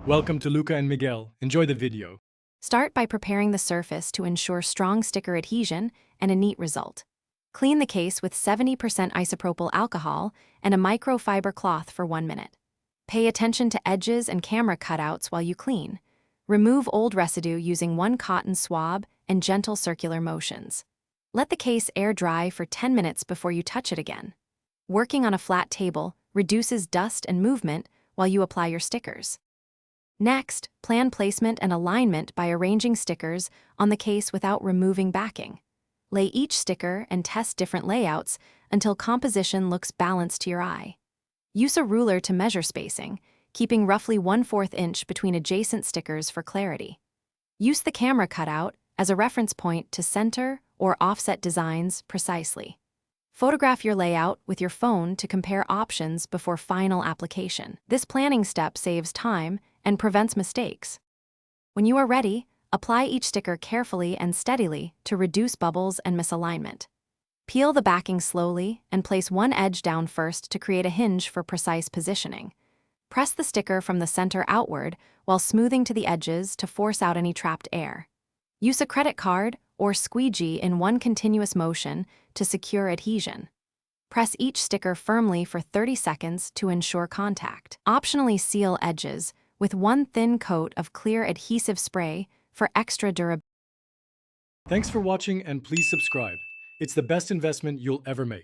Welcome to Luca and Miguel. Enjoy the video. Start by preparing the surface to ensure strong sticker adhesion and a neat result. Clean the case with 70% isopropyl alcohol and a microfiber cloth for 1 minute. Pay attention to edges and camera cutouts while you clean. Remove old residue using one cotton swab and gentle circular motions. Let the case air dry for 10 minutes before you touch it again. Working on a flat table reduces dust and movement while you apply your stickers. Next, plan placement and alignment by arranging stickers on the case without removing backing. Lay each sticker and test different layouts until composition looks balanced to your eye. Use a ruler to measure spacing, keeping roughly 1/4 inch between adjacent stickers for clarity. Use the camera cutout as a reference point to center or offset designs precisely. Photograph your layout with your phone to compare options before final application. This planning step saves time and prevents mistakes. When you are ready, apply each sticker carefully and steadily to reduce bubbles and misalignment. Peel the backing slowly and place one edge down first to create a hinge for precise positioning. Press the sticker from the center outward while smoothing to the edges to force out any trapped air. Use a credit card or squeegee in one continuous motion to secure adhesion. Press each sticker firmly for 30 seconds to ensure contact. Optionally seal edges with one thin coat of clear adhesive spray for extra durability. Thanks for watching and please subscribe. It's the best investment you'll ever make.